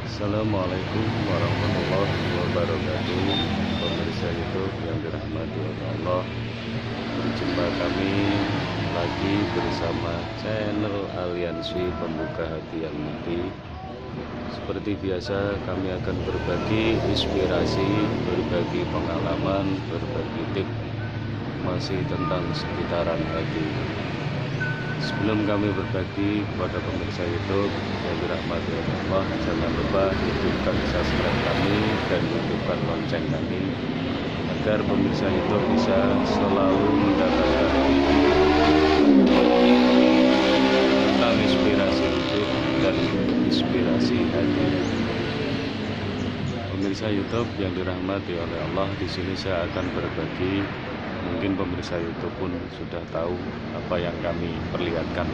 Assalamualaikum warahmatullahi wabarakatuh. Pemirsa YouTube yang dirahmati oleh Allah, berjumpa kami lagi bersama channel Aliansi Pembuka Hati yang Mati. Seperti biasa, kami akan berbagi inspirasi, berbagi pengalaman, berbagi tips masih tentang sekitaran hati. Sebelum kami berbagi kepada pemirsa YouTube yang dirahmati oleh Allah, jangan lupa hidupkan subscribe kami dan hidupkan lonceng kami agar pemirsa YouTube bisa selalu mendapatkan tentang inspirasi hidup dan inspirasi hati. Pemirsa YouTube yang dirahmati oleh Allah, di sini saya akan berbagi. Mungkin pemirsa YouTube pun sudah tahu apa yang kami perlihatkan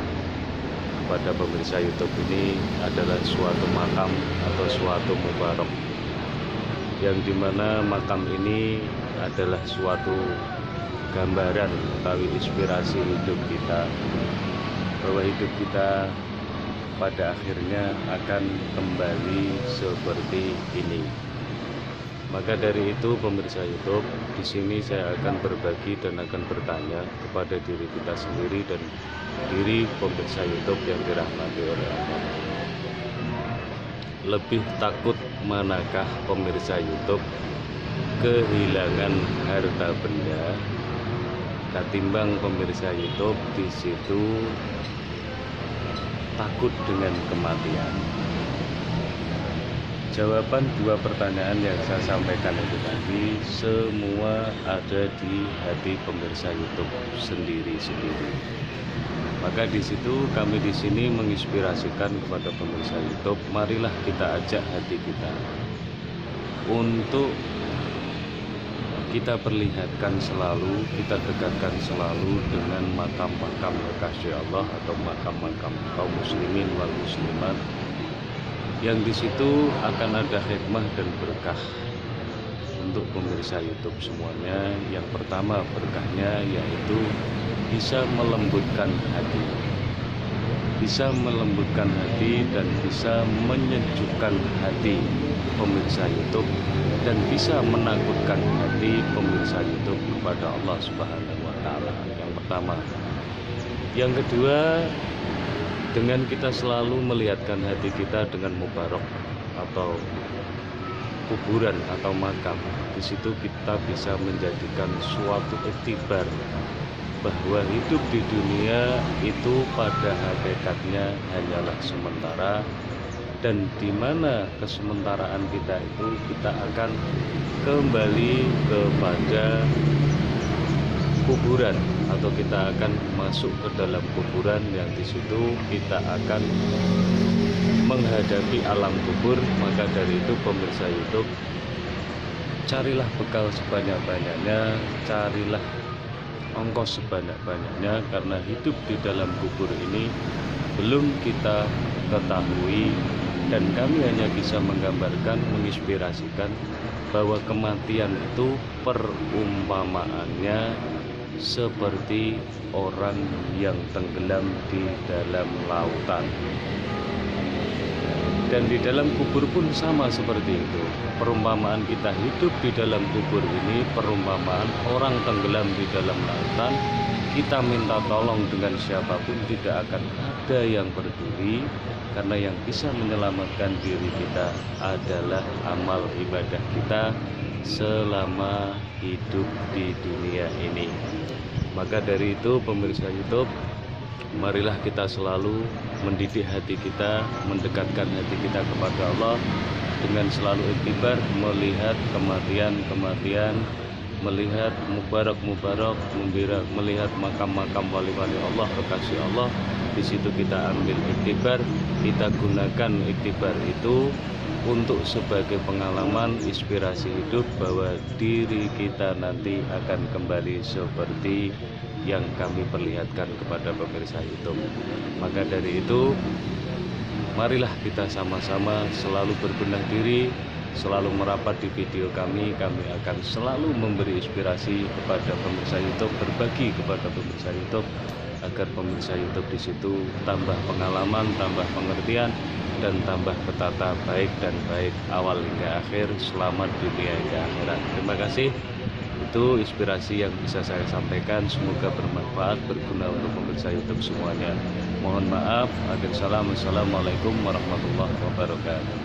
kepada pemirsa YouTube ini adalah suatu makam atau suatu mubarak, yang dimana makam ini adalah suatu gambaran atau inspirasi hidup kita, bahwa hidup kita pada akhirnya akan kembali seperti ini. Maka dari itu pemirsa YouTube, di sini saya akan berbagi dan akan bertanya kepada diri kita sendiri dan diri pemirsa YouTube yang dirahmati oleh Allah. Lebih takut manakah pemirsa YouTube kehilangan harta benda ketimbang pemirsa YouTube di situ takut dengan kematian? Jawaban dua pertanyaan yang saya sampaikan itu tadi semua ada di hati pemirsa YouTube sendiri-sendiri. Maka di situ kami di sini menginspirasikan kepada pemirsa YouTube, marilah kita ajak hati kita untuk kita perlihatkan selalu, kita dekatkan selalu dengan makam-makam kekasih Allah atau makam-makam kaum muslimin wal muslimat, yang di situ akan ada hikmah dan berkah untuk pemirsa YouTube semuanya. Yang pertama berkahnya yaitu bisa melembutkan hati, dan bisa menyejukkan hati pemirsa YouTube, dan bisa menakutkan hati pemirsa YouTube kepada Allah Subhanahu wa Ta'ala. Yang pertama. Yang kedua, dengan kita selalu melihatkan hati kita dengan mubarak atau kuburan atau makam, di situ kita bisa menjadikan suatu iktibar bahwa hidup di dunia itu pada hakikatnya hanyalah sementara, dan di mana kesementaraan kita itu kita akan kembali kepada kuburan, atau kita akan masuk ke dalam kuburan, yang di situ kita akan menghadapi alam kubur. Maka dari itu pemirsa YouTube, carilah bekal sebanyak-banyaknya, carilah ongkos sebanyak-banyaknya, karena hidup di dalam kubur ini belum kita ketahui, dan kami hanya bisa menggambarkan, menginspirasikan bahwa kematian itu perumpamaannya seperti orang yang tenggelam di dalam lautan. Dan di dalam kubur pun sama seperti itu. Perumpamaan kita hidup di dalam kubur ini perumpamaan orang tenggelam di dalam lautan. Kita minta tolong dengan siapapun tidak akan ada yang peduli, karena yang bisa menyelamatkan diri kita adalah amal ibadah kita selama hidup di dunia ini. Maka dari itu pemirsa YouTube, marilah kita selalu mendidik hati kita, mendekatkan hati kita kepada Allah dengan selalu iktibar melihat kematian-kematian, melihat mubarak-mubarak, melihat makam-makam wali-wali Allah, kekasih Allah. Di situ kita ambil iktibar, kita gunakan iktibar itu untuk sebagai pengalaman inspirasi hidup bahwa diri kita nanti akan kembali seperti yang kami perlihatkan kepada pemirsa YouTube. Maka dari itu, marilah kita sama-sama selalu berbenah diri, selalu merapat di video kami akan selalu memberi inspirasi kepada pemirsa YouTube, berbagi kepada pemirsa YouTube, agar pemirsa YouTube di situ tambah pengalaman, tambah pengertian, dan tambah ketata baik dan baik awal hingga akhir, selamat dunia hingga akhirat. Terima kasih. Itu inspirasi yang bisa saya sampaikan, semoga bermanfaat, berguna untuk pemirsa YouTube semuanya. Mohon maaf, akhir salam, wassalamualaikum warahmatullahi wabarakatuh.